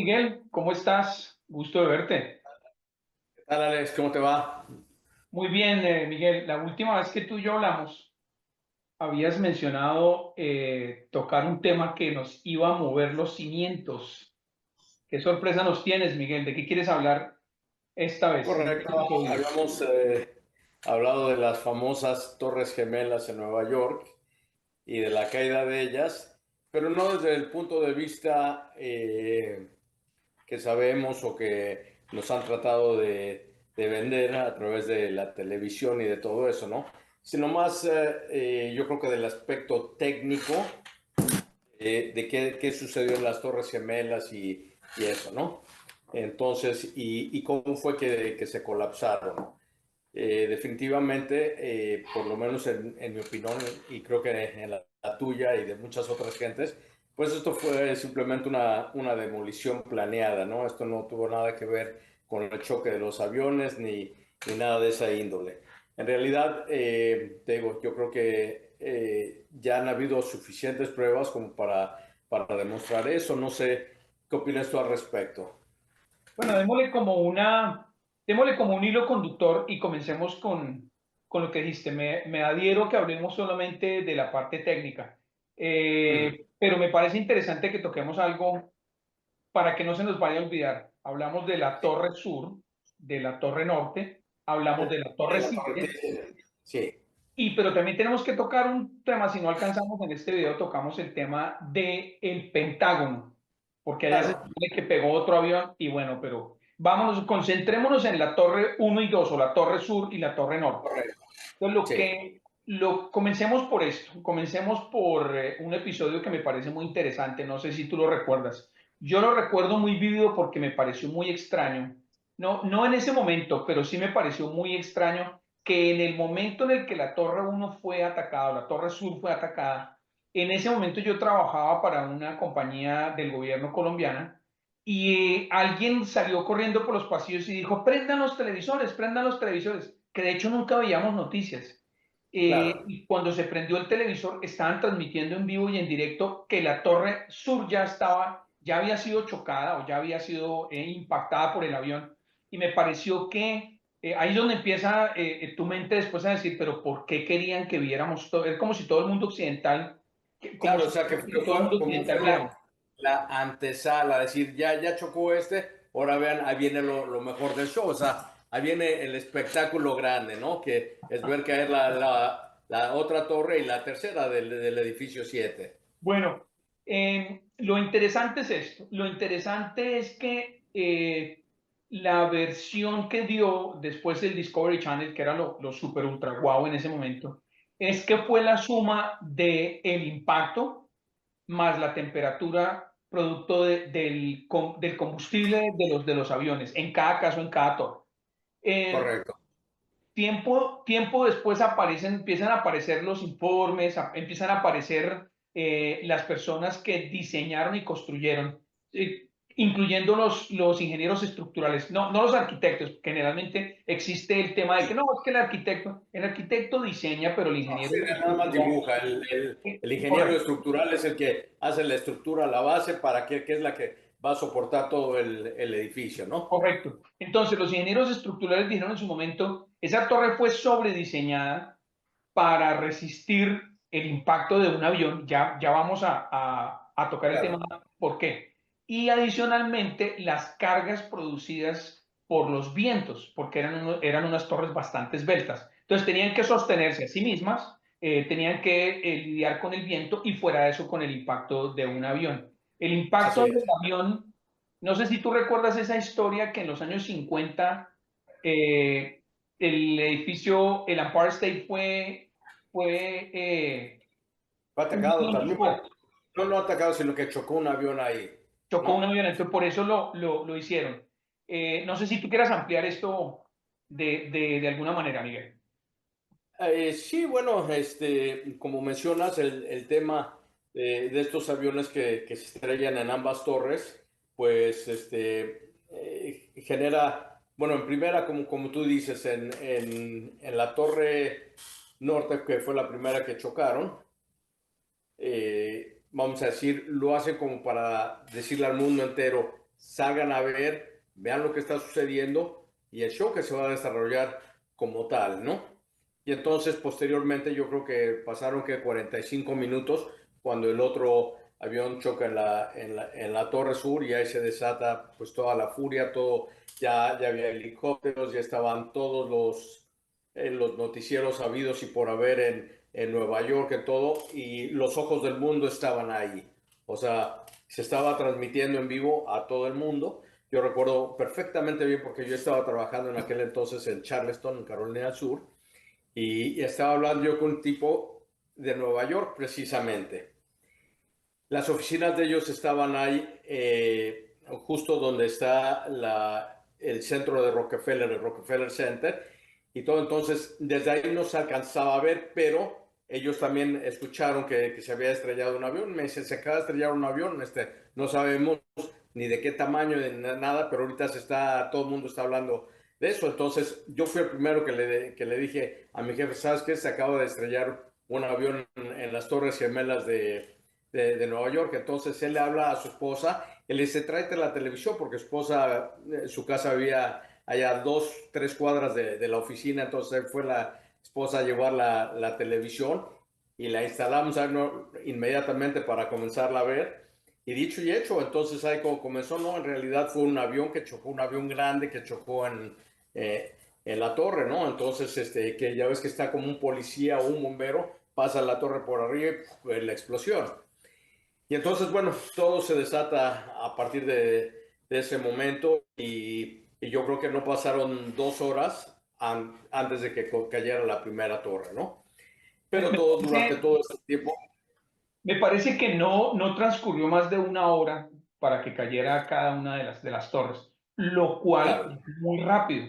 Miguel, ¿cómo estás? Gusto de verte. ¿Qué tal, Alex? ¿Cómo te va? Muy bien, Miguel. La última vez que tú y yo hablamos, habías mencionado tocar un tema que nos iba a mover los cimientos. ¿Qué sorpresa nos tienes, Miguel? ¿De qué quieres hablar esta vez en este Correcto. episodio? Habíamos hablado de las famosas Torres Gemelas en Nueva York y de la caída de ellas, pero no desde el punto de vista que sabemos o que nos han tratado de vender a través de la televisión y de todo eso, ¿no? Sino más, yo creo que del aspecto técnico de qué sucedió en las Torres Gemelas y eso, ¿no? Entonces, y cómo fue que se colapsaron. Definitivamente, por lo menos en mi opinión, y creo que en la tuya y de muchas otras gentes, pues esto fue simplemente una demolición planeada, ¿no? Esto no tuvo nada que ver con el choque de los aviones ni nada de esa índole. En realidad, te digo, yo creo que ya han habido suficientes pruebas como para demostrar eso. No sé qué opinas tú al respecto. Bueno, démosle como un hilo conductor y comencemos con lo que dijiste. Me adhiero que hablemos solamente de la parte técnica. Mm, Pero me parece interesante que toquemos algo para que no se nos vaya a olvidar. Hablamos de la Torre Sur, de la Torre Norte, hablamos de la Torre de la Torre Cisne, Eiffel. Sí, pero también tenemos que tocar un tema, si no alcanzamos en este video, tocamos el tema del Pentágono, porque allá se claro. supone que pegó otro avión y bueno, pero vámonos, concentrémonos en la Torre uno y 2 o la Torre Sur y la Torre Norte. Correcto. Entonces, Sí. comencemos por esto, comencemos por un episodio que me parece muy interesante, no sé si tú lo recuerdas. Yo lo recuerdo muy vívido porque me pareció muy extraño, no en ese momento, pero sí me pareció muy extraño que en el momento en el que la Torre uno fue atacada, la Torre Sur fue atacada, en ese momento yo trabajaba para una compañía del gobierno colombiana y alguien salió corriendo por los pasillos y dijo, prendan los televisores, que de hecho nunca veíamos noticias. Claro. Y cuando se prendió el televisor, estaban transmitiendo en vivo y en directo que la Torre Sur ya había sido chocada o ya había sido impactada por el avión. Y me pareció que ahí es donde empieza tu mente después a decir, pero ¿por qué querían que viéramos todo? Es como si todo el mundo occidental, como Claro, si o sea, que todo el fue mundo como occidental fue viéramos. la antesala, decir, ya chocó ahora vean, ahí viene lo mejor del show, o sea, ahí viene el espectáculo grande, ¿no? Que es ver caer la otra torre y la tercera del edificio 7. Bueno, lo interesante es esto. Lo interesante es que la versión que dio después el Discovery Channel, que era lo super ultra guau en ese momento, es que fue la suma del impacto más la temperatura producto del combustible de los aviones, en cada caso, en cada torre. Eh, Correcto. tiempo después empiezan a aparecer los informes, empiezan a aparecer las personas que diseñaron y construyeron, incluyendo los ingenieros estructurales, no los arquitectos. Generalmente existe el tema de que no, es que el arquitecto diseña, pero el ingeniero Sí, nada más estructural, dibuja. El ingeniero correcto. estructural es el que hace la estructura, la base, para que es la que va a soportar todo el edificio, ¿no? Correcto. Entonces, los ingenieros estructurales dijeron en su momento, esa torre fue sobrediseñada para resistir el impacto de un avión. Ya vamos a tocar el tema, Claro. ¿por qué? Y adicionalmente, las cargas producidas por los vientos, porque eran unas torres bastante esbeltas. Entonces, tenían que sostenerse a sí mismas, tenían que lidiar con el viento y fuera de eso con el impacto de un avión. El impacto Así del es. avión, no sé si tú recuerdas esa historia que en los años 50 el edificio, el Empire State fue Fue un atacado avión también. Bueno, no atacado, sino que chocó un avión ahí, chocó un ¿no? avión, entonces por eso lo hicieron. No sé si tú quieras ampliar esto de alguna manera, Miguel. Sí, bueno, como mencionas, el tema de estos aviones que se estrellan en ambas torres, pues genera, bueno, en primera, como tú dices, en la torre norte, que fue la primera que chocaron, vamos a decir, lo hacen como para decirle al mundo entero, salgan a ver, vean lo que está sucediendo y el show que se va a desarrollar como tal, ¿no? Y entonces posteriormente yo creo que pasaron que 45 minutos cuando el otro avión choca en la Torre Sur y ahí se desata pues toda la furia, todo, ya había helicópteros, ya estaban todos los noticieros habidos y por haber en Nueva York, en todo, y los ojos del mundo estaban ahí. O sea, se estaba transmitiendo en vivo a todo el mundo. Yo recuerdo perfectamente bien porque yo estaba trabajando en aquel entonces en Charleston, en Carolina del Sur, y estaba hablando yo con un tipo de Nueva York precisamente. Las oficinas de ellos estaban ahí, justo donde está el centro de Rockefeller, el Rockefeller Center, y todo. Entonces, desde ahí no se alcanzaba a ver, pero ellos también escucharon que se había estrellado un avión. Me dice, se acaba de estrellar un avión, no sabemos ni de qué tamaño, ni nada, pero ahorita todo el mundo está hablando de eso. Entonces, yo fui el primero que le dije a mi jefe, ¿sabes qué? Se acaba de estrellar un avión en las Torres Gemelas de Nueva York. Entonces él le habla a su esposa, él le dice, tráete la televisión, porque su esposa, su casa había allá 2, 3 cuadras de la oficina. Entonces él fue la esposa a llevar la televisión y la instalamos inmediatamente para comenzarla a ver. Y dicho y hecho, entonces ahí como comenzó, no, en realidad fue un avión que chocó, un avión grande que chocó en la torre, ¿no? Entonces, que ya ves que está como un policía o un bombero, pasa la torre por arriba y pues, la explosión. Y entonces, bueno, todo se desata a partir de ese momento y yo creo que no pasaron 2 horas antes de que cayera la primera torre, ¿no? Me, Pero me durante parece, todo este tiempo, me parece que no transcurrió más de una hora para que cayera cada una de las torres, lo cual claro. es muy rápido,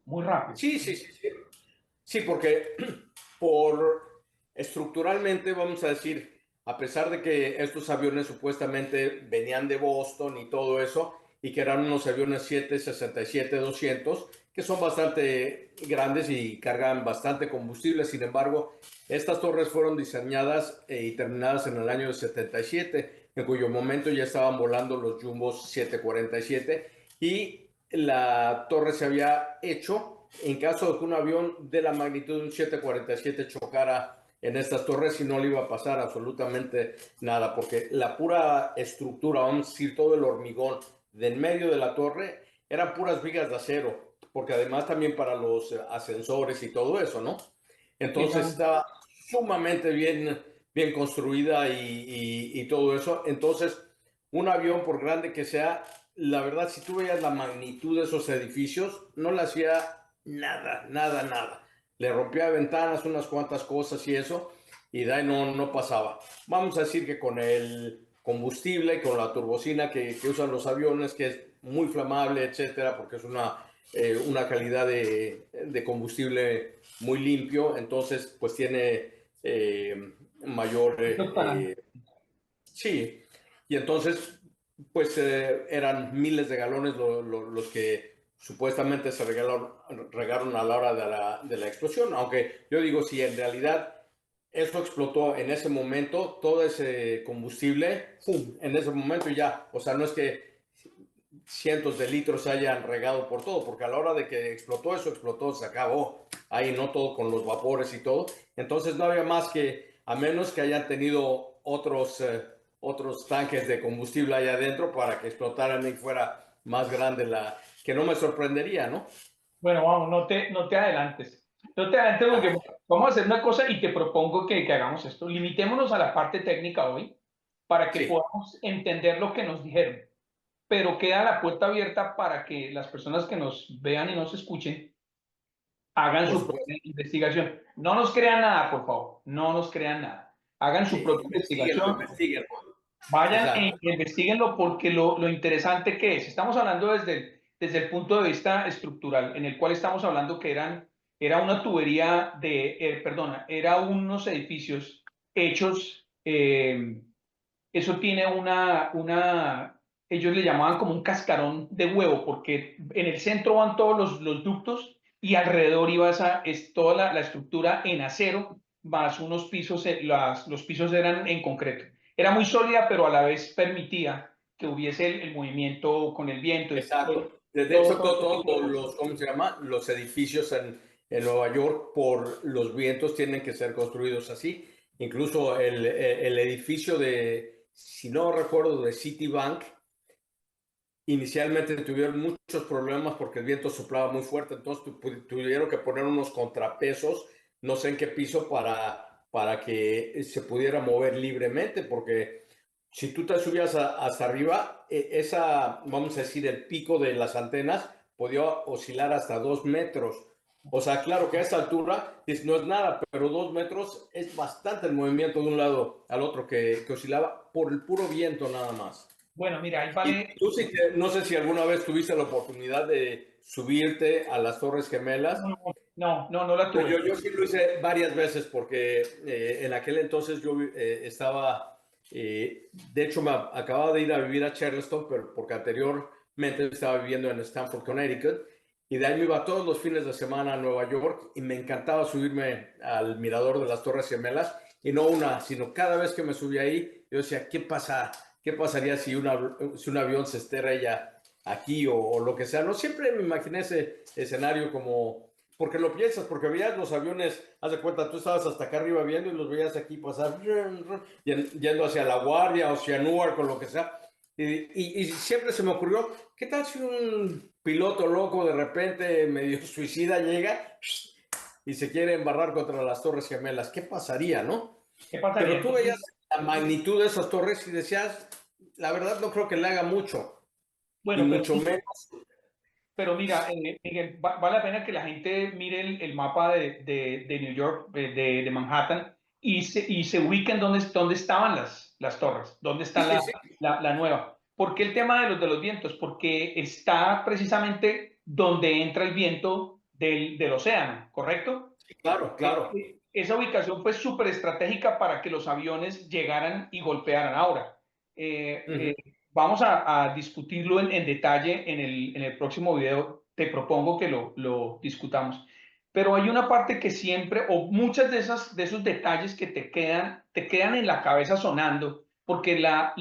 muy rápido. Sí, sí, sí, sí. Sí, porque por estructuralmente, vamos a decir, a pesar de que estos aviones supuestamente venían de Boston y todo eso, y que eran unos aviones 767-200, que son bastante grandes y cargan bastante combustible. Sin embargo, estas torres fueron diseñadas y terminadas en el año 77, en cuyo momento ya estaban volando los Jumbos 747 y la torre se había hecho en caso de que un avión de la magnitud de un 747 chocara en estas torres y no le iba a pasar absolutamente nada, porque la pura estructura, vamos a decir, todo el hormigón de en medio de la torre eran puras vigas de acero, porque además también para los ascensores y todo eso, ¿no? Entonces Digamos, estaba sumamente bien construida y todo eso. Entonces, un avión, por grande que sea, la verdad, si tú veías la magnitud de esos edificios, no le hacía nada, nada, nada. Le rompía ventanas, unas cuantas cosas y eso, y de ahí no pasaba. Vamos a decir que con el combustible, con la turbocina que usan los aviones, que es muy flamable, etcétera, porque es una calidad de combustible muy limpio, entonces pues tiene mayor para sí, y entonces, pues eran miles de galones los que supuestamente se regaron a la hora de la explosión, aunque yo digo, si en realidad esto explotó en ese momento, todo ese combustible, ¡pum!, en ese momento ya, o sea, no es que cientos de litros se hayan regado por todo, porque a la hora de que explotó, se acabó, ahí no todo con los vapores y todo, entonces no había más que, a menos que hayan tenido otros tanques de combustible ahí adentro para que explotaran y fuera más grande que no me sorprendería, ¿no? bueno, vamos, no te adelantes. No te adelantes porque vamos a hacer una cosa y te propongo que hagamos esto. Limitémonos a la parte técnica hoy para que Sí, podamos entender lo que nos dijeron. Pero queda la puerta abierta para que las personas que nos vean y nos escuchen hagan por su propia supuesto, investigación. No nos crean nada, por favor. No nos crean nada. Hagan su sí, propia investiguenlo, investigación. investiguenlo, Vayan e exacto, investiguenlo porque lo interesante que es, estamos hablando desde el punto de vista estructural, en el cual estamos hablando que era una tubería perdona, era unos edificios hechos, eso tiene ellos le llamaban como un cascarón de huevo, porque en el centro van todos los ductos y alrededor iba es toda la estructura en acero, más unos pisos, los pisos eran en concreto. Era muy sólida, pero a la vez permitía que hubiese el movimiento con el viento y Exacto. De hecho, todo este tipo de cosas. ¿cómo se llama? Los edificios en Nueva York, por los vientos, tienen que ser construidos así. Incluso el edificio de, si no recuerdo, de Citibank, inicialmente tuvieron muchos problemas porque el viento soplaba muy fuerte, entonces tuvieron que poner unos contrapesos, no sé en qué piso, para que se pudiera mover libremente, porque si tú te subías hasta arriba, vamos a decir, el pico de las antenas podía oscilar hasta 2 metros. O sea, claro que a esa altura no es nada, pero 2 metros es bastante el movimiento de un lado al otro que oscilaba por el puro viento nada más. Bueno, mira, ahí Y vale. tú sí que, no sé si alguna vez tuviste la oportunidad de subirte a las Torres Gemelas. No la tuve. Yo sí lo hice varias veces porque en aquel entonces yo estaba, de hecho me acababa de ir a vivir a Charleston, pero porque anteriormente estaba viviendo en Stamford, Connecticut, y de ahí me iba todos los fines de semana a Nueva York y me encantaba subirme al mirador de las Torres Gemelas, y no una, sino cada vez que me subía ahí, yo decía, ¿qué pasaría si si un avión se estrella aquí o lo que sea? No, siempre me imaginé ese escenario como porque lo piensas, porque veías los aviones, haz de cuenta, tú estabas hasta acá arriba viendo y los veías aquí pasar, yendo hacia La Guardia o hacia Newark o lo que sea. Y siempre se me ocurrió, ¿qué tal si un piloto loco de repente medio suicida llega y se quiere embarrar contra las Torres Gemelas? ¿Qué pasaría, no? ¿Qué pasaría Pero tú entonces? veías la magnitud de esas torres y decías, la verdad no creo que le haga mucho, y Bueno, mucho menos. pero mira, Miguel, vale la pena que la gente mire el mapa de New York, de Manhattan, y se ubiquen dónde estaban las torres, dónde Sí, está sí, sí, la nueva. ¿Por qué el tema de los vientos? Porque está precisamente donde entra el viento del océano, ¿correcto? claro, claro. Esa ubicación fue súper estratégica para que los aviones llegaran y golpearan. Ahora, eh, Uh eh, -huh. vamos a discutirlo en detalle en el próximo video. Te propongo que lo discutamos. Pero hay una parte que siempre, o muchas de esos detalles que te quedan en la cabeza sonando, porque la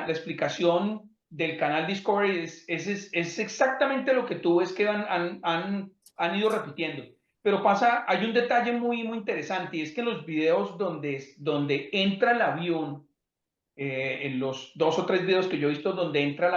explicación del canal Discovery es exactamente lo que tú ves que han ido repitiendo. Pero pasa, hay un detalle muy interesante, y es que en los videos donde entra el avión, en los 2 o 3 videos que yo he visto donde entra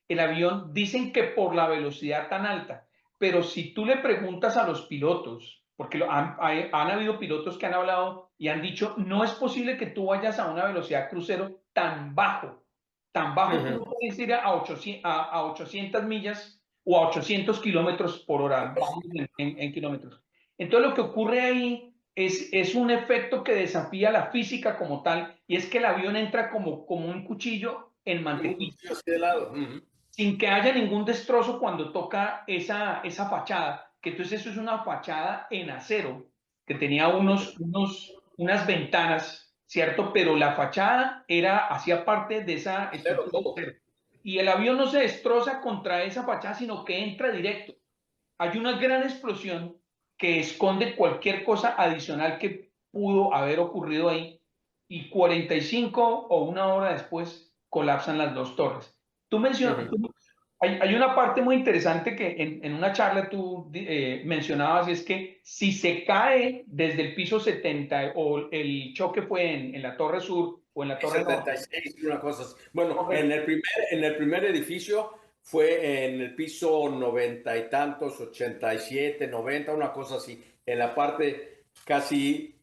el avión dicen que por la velocidad tan alta, pero si tú le preguntas a los pilotos, porque han habido pilotos que han hablado y han dicho, no es posible que tú vayas a una velocidad crucero tan Uh bajo, tú no -huh. puedes ir a 800 millas o a 800 kilómetros por hora, vamos en kilómetros. Entonces lo que ocurre ahí es un efecto que desafía la física como tal, y es que el avión entra como un cuchillo en Como un mantequilla, cuchillo así de lado. Uh -huh. sin que haya ningún destrozo cuando toca esa fachada, que entonces eso es una fachada en acero, que tenía unas ventanas, ¿cierto? Pero la fachada hacía parte de esa Acero estructura de todo. acero. Y el avión no se destroza contra esa fachada, sino que entra directo. Hay una gran explosión que esconde cualquier cosa adicional que pudo haber ocurrido ahí, y 45 o una hora después colapsan las dos torres. Tú Uh mencionas, -huh. hay una parte muy interesante que en una charla tú mencionabas, y es que si se cae desde el piso 70 o el choque fue en la torre sur o en la Y torre norte, 76, una cosa así. Bueno, correcto, en el primer edificio fue en el piso 90 y tantos, 87, 90, una cosa así, en la parte casi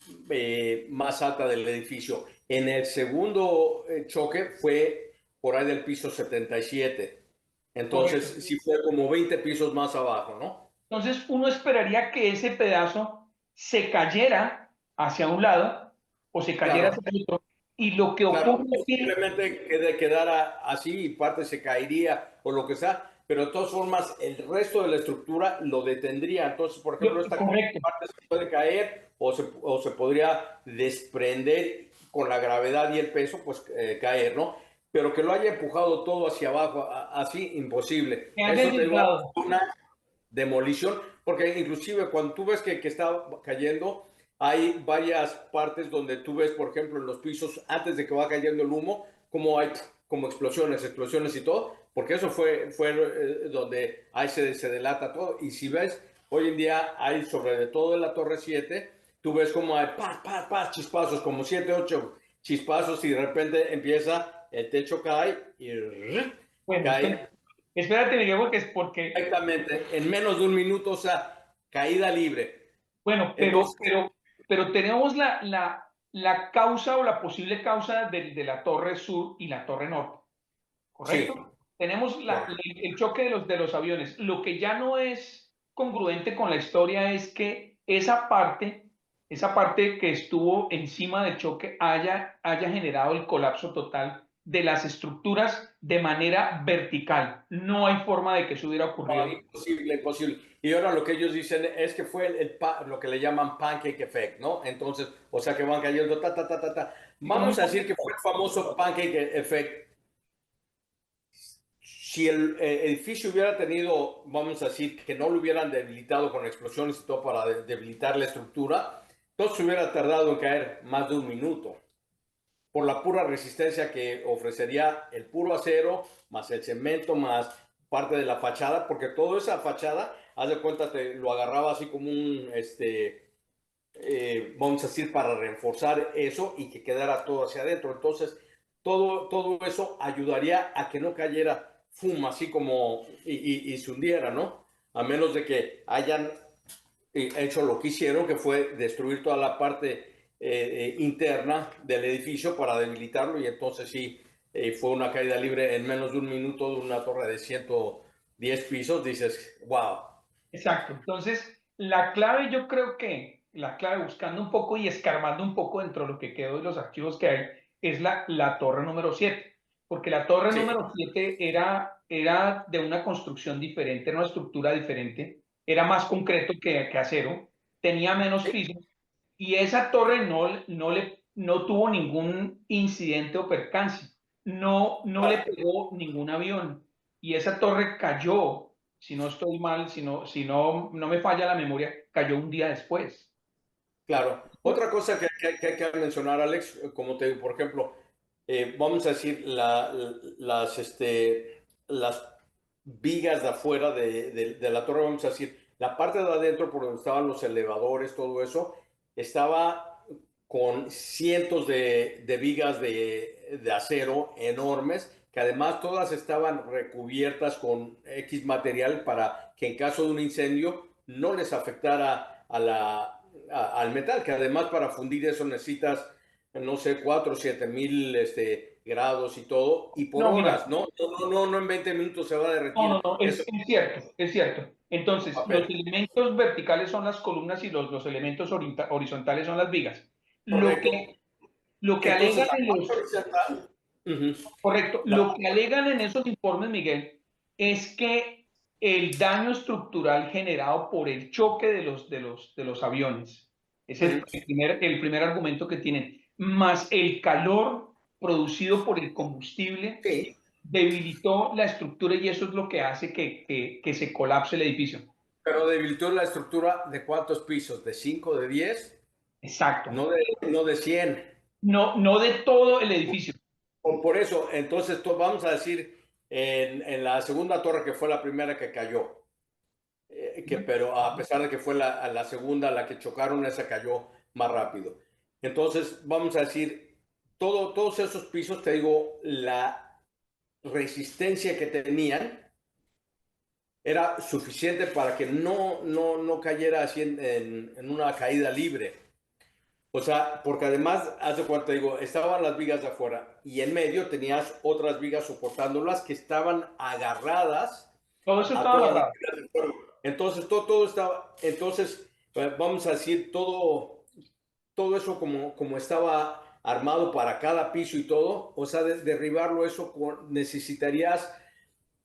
más alta del edificio. En el segundo choque fue por ahí del piso 77. Entonces, correcto. sí fue como 20 pisos más abajo, ¿no? Entonces uno esperaría que ese pedazo se cayera hacia un lado o se cayera Claro. hacia el otro. Y lo que Claro, ocurre o es que, simplemente quedara así y parte se caería o lo que sea, pero de todas formas el resto de la estructura lo detendría. Entonces, por ejemplo, esta correcto, parte se puede caer o se podría desprender con la gravedad y el peso, pues caer, ¿no? Pero que lo haya empujado todo hacia abajo, así, imposible. que haya Eso te digo, llegado. una demolición, porque inclusive cuando tú ves que está cayendo, hay varias partes donde tú ves, por ejemplo, en los pisos, antes de que va cayendo el humo, como hay como explosiones y todo, porque eso fue donde ahí se delata todo. Y si ves, hoy en día hay sobre todo en la Torre 7, tú ves como hay chispazos, como 7, 8 chispazos y de repente empieza, el techo cae y Bueno, cae espérate, Miguel, porque es porque, exactamente en menos de un minuto, o sea, caída libre. bueno, Entonces, pero tenemos la causa o la posible causa de la Torre Sur y la Torre Norte, sí, ¿correcto? Tenemos correcto. el choque de los aviones. Lo que ya no es congruente con la historia es que esa parte que estuvo encima del choque haya generado el colapso total de las estructuras de manera vertical. No hay forma de que eso hubiera No, ocurrido. imposible, imposible. Y ahora lo que ellos dicen es que fue lo que le llaman pancake effect, ¿no? Entonces, o sea, que van cayendo, ta, ta, ta, ta, ta. Y como un Vamos a decir que fue el famoso pancake effect. Si el edificio hubiera tenido, vamos a decir, que no lo hubieran debilitado con explosiones y todo para debilitar la estructura, todo se hubiera tardado en caer más de un minuto por la pura resistencia que ofrecería el puro acero, más el cemento, más parte de la fachada, porque toda esa fachada, haz de cuenta, te lo agarraba así como vamos a decir, para reforzar eso y que quedara todo hacia adentro. Entonces, todo eso ayudaría a que no cayera fuma, así como, y se hundiera, ¿no? A menos de que hayan hecho lo que hicieron, que fue destruir toda la parte interna del edificio para debilitarlo y entonces sí, fue una caída libre en menos de un minuto de una torre de 110 pisos. Dices, wow. Exacto. Entonces, la clave, yo creo que la clave, buscando un poco y escarbando un poco dentro de lo que quedó de los archivos que hay, es la torre número 7, porque la torre Sí, número 7 era de una construcción diferente, era una estructura diferente, era más concreto que acero, tenía menos sí, pisos, y esa torre no tuvo ningún incidente o percance, no le pegó ningún avión, y esa torre cayó, si no estoy mal, si no me falla la memoria, cayó un día después. claro. Otra cosa que hay que mencionar, Alex, como te digo, por ejemplo, vamos a decir, las vigas de afuera de la torre, vamos a decir, la parte de adentro por donde estaban los elevadores, todo eso, estaba con cientos de vigas de acero enormes, que además todas estaban recubiertas con X material para que en caso de un incendio no les afectara al metal, que además para fundir eso necesitas, no sé, 4 o 7 mil grados y todo, y por No, mira, horas, ¿no? No en 20 minutos se va a no, derretir no, eso. es cierto, es cierto. Entonces, los Papel. elementos verticales son las columnas y los elementos horizontales son las vigas. Lo Correcto. que, lo que Entonces, alegan la en parte los, horizontal, correcto, la lo que alegan en esos informes, Miguel, es que el daño estructural generado por el choque de los aviones, ese es el primer argumento que tienen, más el calor producido por el combustible, sí, debilitó la estructura y eso es lo que hace que se colapse el edificio. pero debilitó la estructura de cuántos pisos, de 5 de 10 Exacto. no de 100. No, no de todo el edificio. Por eso, entonces vamos a decir, en la segunda torre que fue la primera que cayó, pero a pesar de que fue la segunda la que chocaron, esa cayó más rápido. Entonces, vamos a decir, todos esos pisos, te digo, la resistencia que tenían era suficiente para que no cayera así en una caída libre. O sea, porque además, haz de cuenta, digo, estaban las vigas de afuera y en medio tenías otras vigas soportándolas que estaban agarradas Todo eso a estaba todas las agarrado. vigas de fuera. Entonces, todo estaba, entonces, vamos a decir, todo eso como estaba armado para cada piso y todo, o sea, derribarlo eso necesitarías,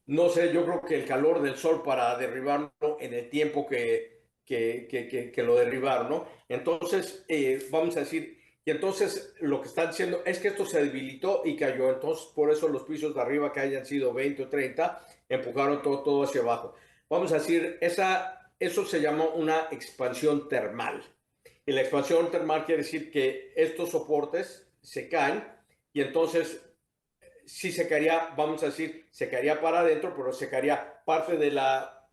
no sé, yo creo que el calor del sol para derribarlo en el tiempo que lo derribaron, ¿no? Entonces, vamos a decir, y entonces lo que están diciendo es que esto se debilitó y cayó, entonces por eso los pisos de arriba que hayan sido 20 o 30 empujaron todo hacia abajo. Vamos a decir, eso se llama una expansión termal. Y la expansión termal quiere decir que estos soportes se caen y entonces sí se caería, vamos a decir, se caería para adentro, pero se caería parte de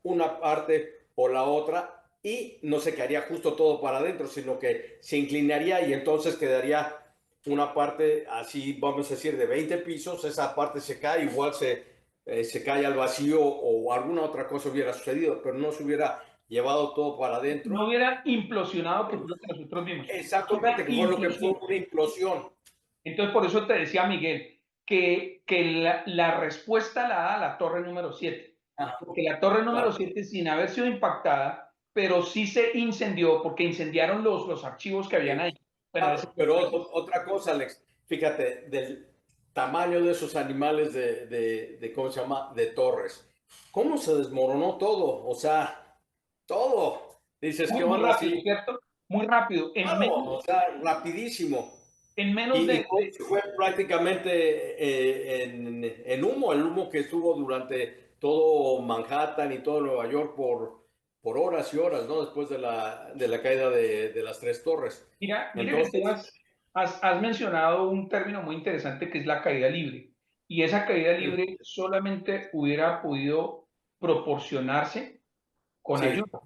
una parte o la otra y no se caería justo todo para adentro, sino que se inclinaría y entonces quedaría una parte así, vamos a decir, de 20 pisos, esa parte se cae, igual se cae al vacío o alguna otra cosa hubiera sucedido, pero no se hubiera llevado todo para No adentro. hubiera implosionado, que fue lo que nosotros vimos. No Exactamente, hubiera que fue lo que fue implosión. una implosión. Entonces, por eso te decía Miguel, que la respuesta la da la torre número 7. Ah, Porque la torre número claro. 7 sin haber sido impactada, pero sí se incendió, porque incendiaron los archivos que habían ahí. Bueno, ese Claro, pero otra cosa, Alex, fíjate, del tamaño de esos animales ¿cómo se llama? De torres. ¿Cómo se desmoronó todo? O sea, todo. Dices, ¿qué muy, muy onda? rápido, Sí, ¿cierto? Muy rápido. claro, o sea, rapidísimo. En menos Y todo se fue prácticamente en humo, el humo que estuvo durante todo Manhattan y todo Nueva York por horas y horas, ¿no? Después de la caída de las tres torres. mira que tú Entonces, has mencionado un término muy interesante que es la caída libre. Y esa caída libre solamente hubiera podido proporcionarse con sí, ayuda. con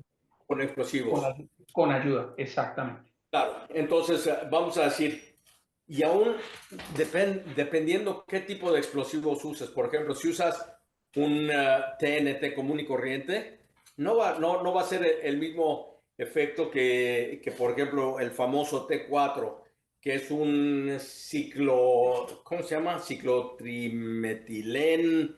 Con, explosivos. con ayuda, exactamente. Claro, entonces vamos a decir, y aún dependiendo qué tipo de explosivos uses, por ejemplo, si usas un TNT común y corriente, no va a ser el mismo efecto que, por ejemplo, el famoso T4, que es un ¿cómo se llama? Ciclotrimetilén,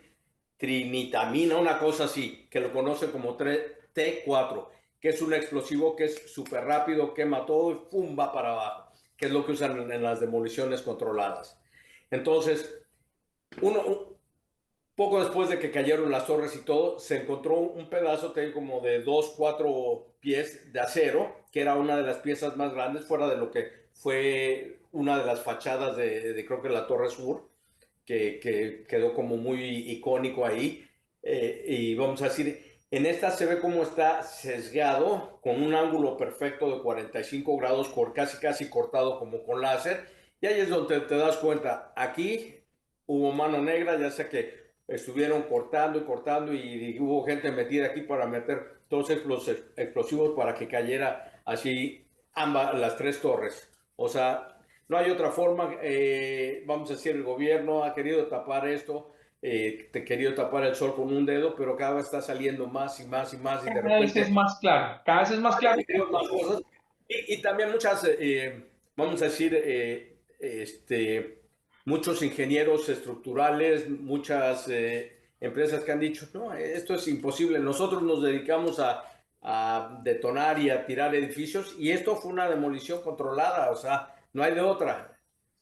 trinitamina, una cosa así, que lo conocen como T4, que es un explosivo que es súper rápido, quema todo y ¡pum! Va para abajo, que es lo que usan en las demoliciones controladas. Entonces, un poco después de que cayeron las torres y todo, se encontró un pedazo como de 2, 4 pies de acero, que era una de las piezas más grandes, fuera de lo que fue una de las fachadas de creo que la Torre Sur, que quedó como muy icónico ahí. Y vamos a decir, en esta se ve cómo está sesgado con un ángulo perfecto de 45 grados, casi cortado como con láser. Y ahí es donde te das cuenta, aquí hubo mano negra, ya sea que estuvieron cortando y cortando y hubo gente metida aquí para meter todos los explosivos para que cayera así las tres torres. O sea, no hay otra forma, vamos a decir, el gobierno ha querido tapar esto, te querido tapar el sol con un dedo, pero cada vez está saliendo más y más y más y de Cada vez es repente más claro, cada vez es más claro. más cosas. Y también muchas, vamos a decir, muchos ingenieros estructurales, muchas empresas que han dicho, no, esto es imposible, nosotros nos dedicamos a detonar y a tirar edificios y esto fue una demolición controlada, o sea, no hay de otra. O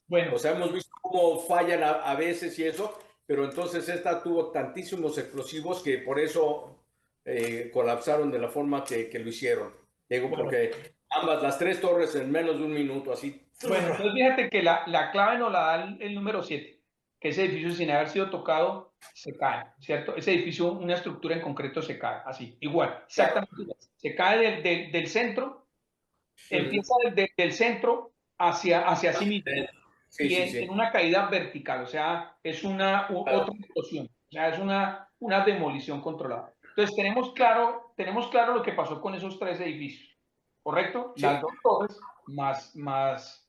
Bueno, sea, hemos visto cómo fallan a veces y eso, pero entonces esta tuvo tantísimos explosivos que por eso colapsaron de la forma que lo hicieron. Digo, bueno, porque las tres torres en menos de un minuto, así. bueno, entonces fíjate que la clave nos la da el número 7, que ese edificio sin haber sido tocado se cae, ¿cierto? Ese edificio, una estructura en concreto se cae, así, igual, Claro. exactamente igual. Se cae del centro, empieza del centro hacia sí mismo Sí, y sí, en sí. una caída vertical, o sea, es Claro. otra explosión, o sea, es una demolición controlada. Entonces, tenemos claro lo que pasó con esos tres edificios, ¿correcto? Sí, Las dos torres más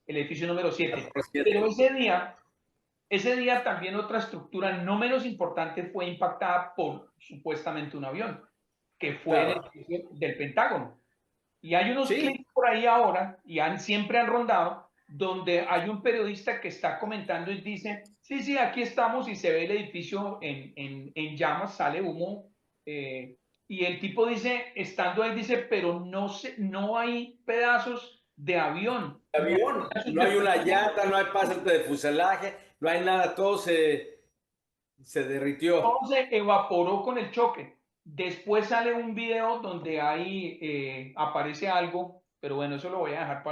el edificio número la 7. torre Pero 7. ese día también otra estructura no menos importante fue impactada por supuestamente un avión, que fue el Claro. edificio del Pentágono. Y hay unos Sí, clips por ahí ahora, y siempre han rondado, donde hay un periodista que está comentando y dice, sí, sí, aquí estamos y se ve el edificio en llamas, sale humo, y el tipo dice, estando ahí, dice, pero no hay pedazos de avión, no hay avión. pedazos No de hay una persona, llanta, no hay pasaje de fuselaje, no hay nada, todo se derritió. todo se evaporó con el choque. Después sale un video donde ahí aparece algo, pero bueno, eso lo voy a dejar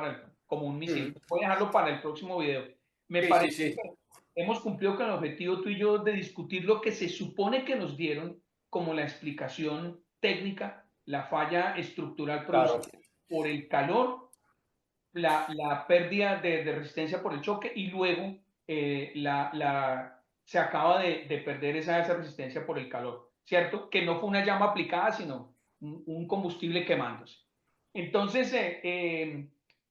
como un misil. Mm. Voy a dejarlo para el próximo video. Me Sí, sí, parece sí. que hemos cumplido con el objetivo tú y yo de discutir lo que se supone que nos dieron como la explicación técnica, la falla estructural Claro. producida por el calor, la pérdida de resistencia por el choque y luego la se acaba de perder esa resistencia por el calor, ¿cierto? Que no fue una llama aplicada, sino un combustible quemándose. Entonces,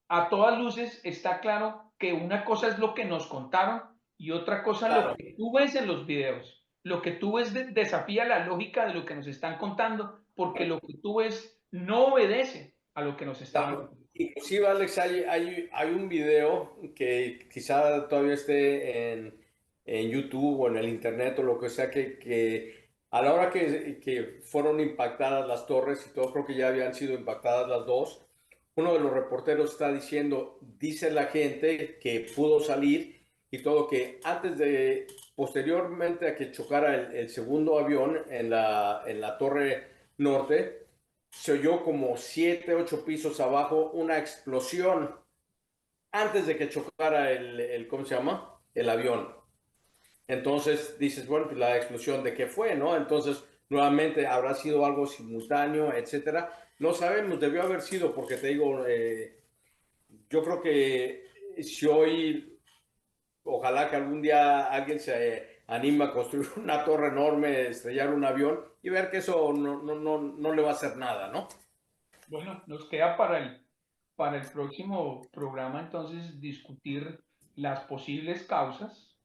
a todas luces está claro que una cosa es lo que nos contaron y otra cosa lo Claro. que tú ves en los videos. Lo que tú ves desafía la lógica de lo que nos están contando, porque lo que tú ves no obedece a lo que nos estaban Claro. contando. Inclusive, Alex, hay un video que quizá todavía esté en YouTube o en el Internet o lo que sea, que a la hora que fueron impactadas las torres y todo, creo que ya habían sido impactadas las dos, uno de los reporteros está diciendo, dice la gente que pudo salir y todo, que posteriormente a que chocara el segundo avión en la torre norte, se oyó como 7, 8 pisos abajo una explosión antes de que chocara ¿cómo se llama? El avión. Entonces dices, bueno, pues la explosión de qué fue, ¿no? Entonces, nuevamente habrá sido algo simultáneo, etcétera. No sabemos, debió haber sido, porque te digo, yo creo que si hoy, ojalá que algún día alguien se anima a construir una torre enorme, estrellar un avión y ver que eso no le va a hacer nada, ¿no? Bueno, nos queda para el próximo programa entonces discutir las posibles causas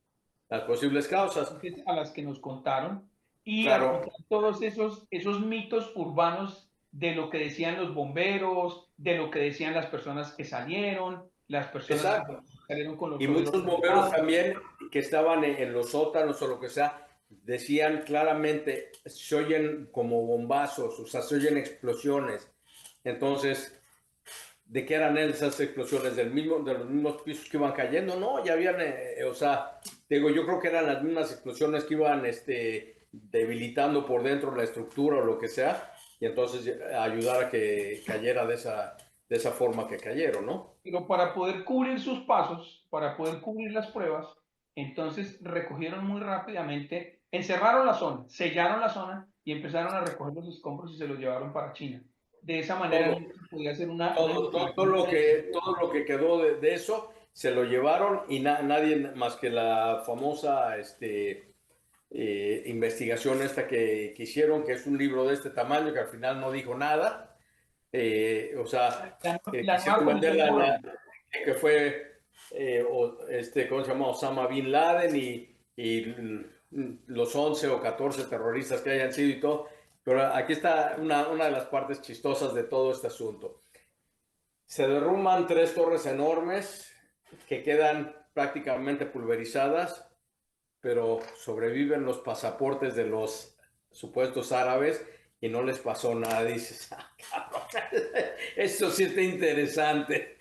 Las posibles causas. a las que nos contaron y Claro, arrojar todos esos mitos urbanos de lo que decían los bomberos, de lo que decían las personas que salieron, las personas que exacto. salieron con los Y oídos muchos bomberos tapados. también que estaban en los sótanos o lo que sea, decían claramente, se oyen como bombazos, o sea, se oyen explosiones. Entonces, ¿de qué eran esas explosiones? De los mismos pisos que iban cayendo? No, ya habían, o sea, digo, yo creo que eran las mismas explosiones que iban debilitando por dentro la estructura o lo que sea, y entonces ayudar a que cayera de esa forma que cayeron, ¿no? Pero para poder cubrir sus pasos, para poder cubrir las pruebas, entonces recogieron muy rápidamente, encerraron la zona, sellaron la zona y empezaron a recoger los escombros y se los llevaron para China. De esa manera Todo. no se podía hacer una investigación. Todo lo que quedó de eso se lo llevaron y nadie más que la famosa investigación esta que hicieron, que es un libro de este tamaño que al final no dijo nada. O sea, La nueva quisieron vender comisión Colón. que fue, ¿cómo se llama? Osama Bin Laden y los 11 o 14 terroristas que hayan sido y todo. Pero aquí está una de las partes chistosas de todo este asunto. Se derrumban 3 torres enormes que quedan prácticamente pulverizadas, pero sobreviven los pasaportes de los supuestos árabes y no les pasó nada. Dices, ah, cabrón, esto sí está interesante.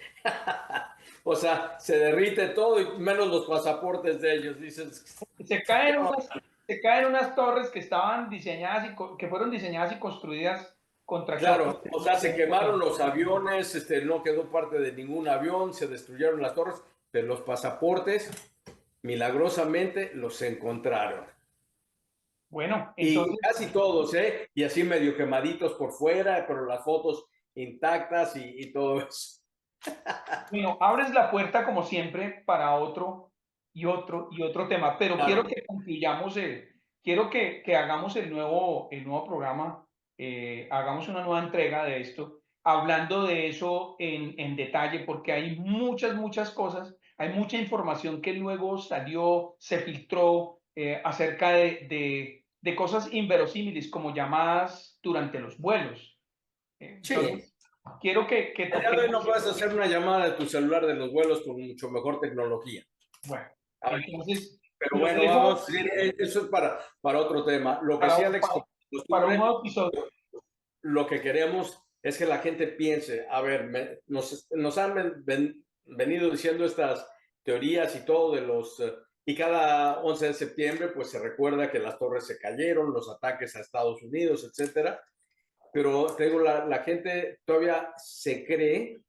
O sea, se derrite todo y menos los pasaportes de ellos. Dices, Se caen unas, se caen unas torres que estaban diseñadas que fueron diseñadas y construidas contra choques. claro, o sea, se quemaron los aviones, no quedó parte de ningún avión, se destruyeron las torres, pero los pasaportes milagrosamente los encontraron. Bueno, Y entonces, casi todos, ¿eh? Y así medio quemaditos por fuera, pero las fotos intactas y todo eso. bueno, abres la puerta como siempre para otro y otro tema, pero quiero Claro, que concluyamos, quiero que hagamos el nuevo programa, hagamos una nueva entrega de esto, hablando de eso en detalle, porque hay muchas cosas, hay mucha información que luego salió, se filtró acerca de cosas inverosímiles, como llamadas durante los vuelos. sí. Entonces, quiero que A día de hoy no toquemos. puedes hacer una llamada de tu celular de los vuelos con mucho mejor tecnología. Bueno, A ver, entonces pero los bueno, vamos dejo a seguir. Eso es para otro tema. Lo que para, sí, Alex, para, como para un costumbre, nuevo episodio. lo que queremos es que la gente piense, a ver, nos han venido diciendo estas teorías y todo de y cada 11 de septiembre pues se recuerda que las torres se cayeron, los ataques a Estados Unidos, etcétera, pero te digo, la gente todavía se cree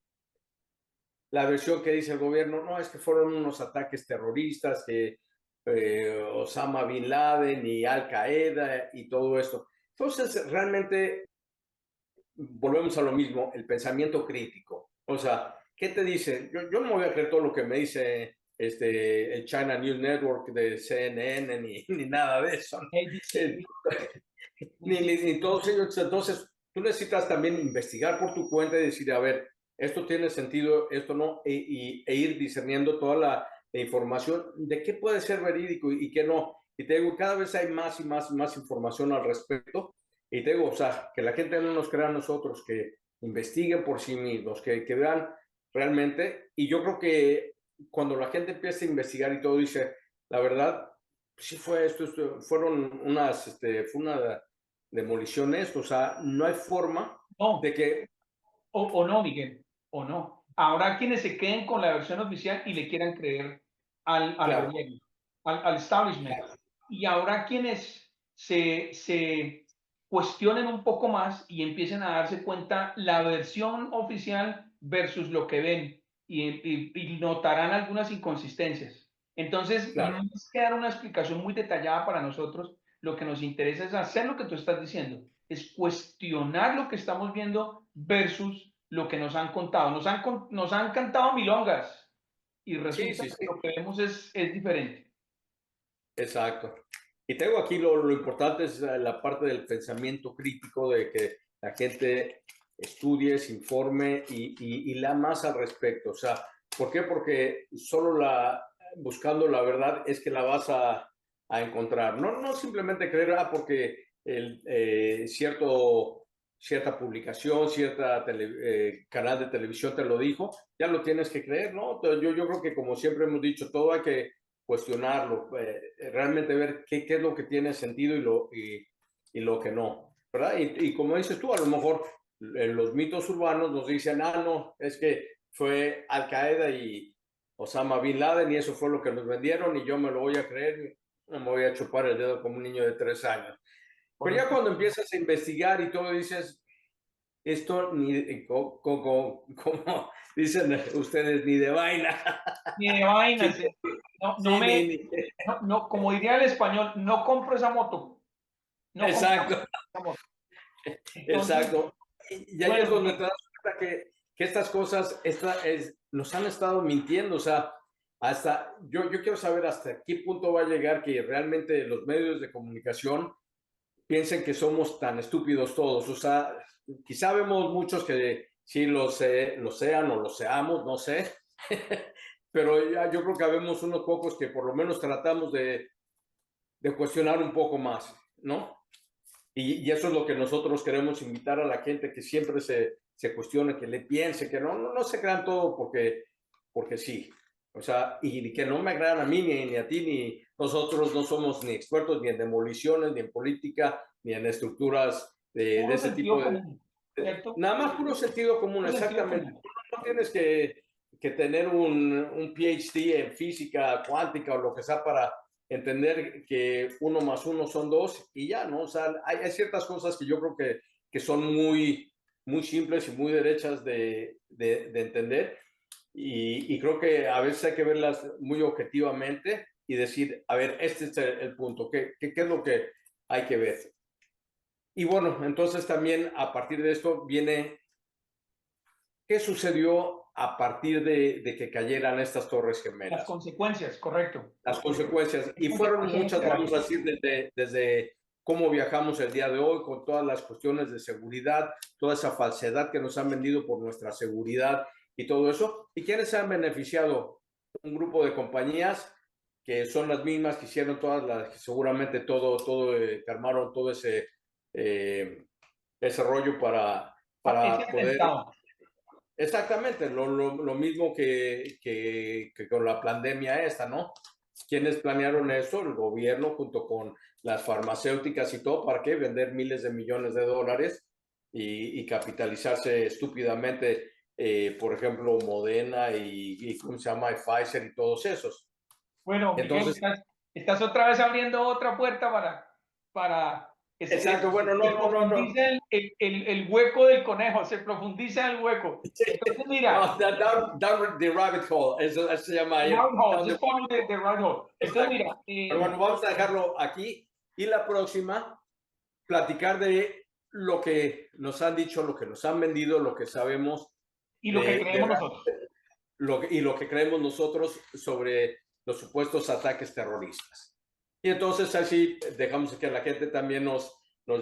la versión que dice el gobierno, no, es que fueron unos ataques terroristas, que Osama Bin Laden y Al Qaeda y todo esto. Entonces, realmente volvemos a lo mismo, el pensamiento crítico. O sea, ¿qué te dicen? Yo no me voy a creer todo lo que me dice el China News Network de CNN, ni nada de eso. ABC. Ni todos ellos. Entonces, tú necesitas también investigar por tu cuenta y decir, a ver, esto tiene sentido, esto no, e ir discerniendo toda la información de qué puede ser verídico y qué no. Y te digo, cada vez hay más y más información al respecto. Y te digo, o sea, que la gente no nos crea a nosotros, que investiguen por sí mismos, que vean realmente. Y yo creo que cuando la gente empieza a investigar y todo, dice, la verdad, sí fue esto fueron fue una demolición esto, o sea, no hay forma No, de que... o no, Miguel, o no. Habrá quienes se queden con la versión oficial y le quieran creer al Claro, gobierno, al establishment. Y habrá quienes se cuestionen un poco más y empiecen a darse cuenta la versión oficial versus lo que ven y notarán algunas inconsistencias. Entonces, claro. más que dar una explicación muy detallada para nosotros, lo que nos interesa es hacer lo que tú estás diciendo, es cuestionar lo que estamos viendo versus lo que nos han contado. Nos han cantado milongas y Sí, resulta sí, que sí, lo que vemos es diferente. exacto. Y tengo aquí lo importante es la parte del pensamiento crítico, de que la gente estudie, se informe y lea más al respecto. O sea, ¿por qué? Porque solo buscando la verdad es que la vas a encontrar. No simplemente creer, porque cierta publicación, canal de televisión te lo dijo, ya lo tienes que creer, ¿no? Entonces, yo creo que como siempre hemos dicho, todo hay que cuestionarlo, realmente ver qué es lo que tiene sentido y lo que no, ¿verdad? Y como dices tú, a lo mejor los mitos urbanos nos dicen, no, es que fue Al Qaeda y Osama Bin Laden y eso fue lo que nos vendieron y yo me lo voy a creer, no me voy a chupar el dedo como un niño de 3 años. Pero ya Correcto. cuando empiezas a investigar y todo dices, esto ni, como dicen ustedes, ni de vaina. Ni de vainas. No, no Sí, me, no, como diría el español, no compro esa moto. No compramos exacto. esa moto. Entonces, Exacto. Y ahí es bueno, donde te das cuenta que estas cosas nos han estado mintiendo. O sea, yo quiero saber hasta qué punto va a llegar que realmente los medios de comunicación piensen que somos tan estúpidos todos. O sea, quizá vemos muchos que sí lo sean o lo seamos, no sé. Pero yo creo que habemos unos pocos que por lo menos tratamos de cuestionar un poco más, ¿no? Y eso es lo que nosotros queremos invitar a la gente, que siempre se cuestione, que le piense, que no se crean todo porque sí. O sea, y que no me crean a mí, ni a ti, ni nosotros no somos ni expertos ni en demoliciones, ni en política, ni en estructuras de puro ese tipo sentido común, ¿cierto? Nada más puro sentido común, Puro sentido exactamente. común. No tienes que tener un PhD en física cuántica o lo que sea para entender que 1 más 1 son 2 y ya, ¿no? O sea, hay ciertas cosas que yo creo que son muy simples y muy derechas de entender y creo que a veces hay que verlas muy objetivamente y decir, a ver, este es el punto, ¿qué es lo que hay que ver? Y bueno, entonces también a partir de esto viene qué sucedió a partir de que cayeran estas torres Las gemelas, consecuencias, correcto. las consecuencias. ¿Qué Y fueron consecuencias muchas, vamos a trae? decir, desde cómo viajamos el día de hoy, con todas las cuestiones de seguridad, toda esa falsedad que nos han vendido por nuestra seguridad y todo eso. ¿Y quiénes se han beneficiado? Un grupo de compañías que son las mismas que hicieron todas las, seguramente que armaron todo ese rollo Ese para poder. atentado. Exactamente, lo mismo que con la pandemia esta, ¿no? ¿Quiénes planearon eso? El gobierno junto con las farmacéuticas y todo, ¿para qué? Vender miles de millones de dólares y capitalizarse estúpidamente, por ejemplo, Moderna y ¿cómo se llama? Pfizer y todos esos. Bueno, Miguel, Entonces, estás otra vez abriendo otra puerta para exacto, bueno, se no. profundiza el hueco del conejo, se profundiza el hueco. Entonces, mira, No, down the rabbit hole, eso se llama the ahí. round hole, just follow the round hole. Entonces, Exacto. mira, Pero bueno, vamos a dejarlo aquí y la próxima platicar de lo que nos han dicho, lo que nos han vendido, lo que sabemos y lo que de creemos nosotros. lo que creemos nosotros sobre los supuestos ataques terroristas. Y entonces así dejamos que la gente también nos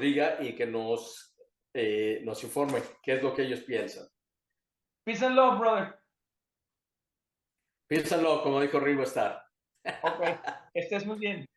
diga y que nos informe qué es lo que ellos piensan. Peace and love, brother. Piénsalo, como dijo Ringo Starr. Ok, estés muy bien.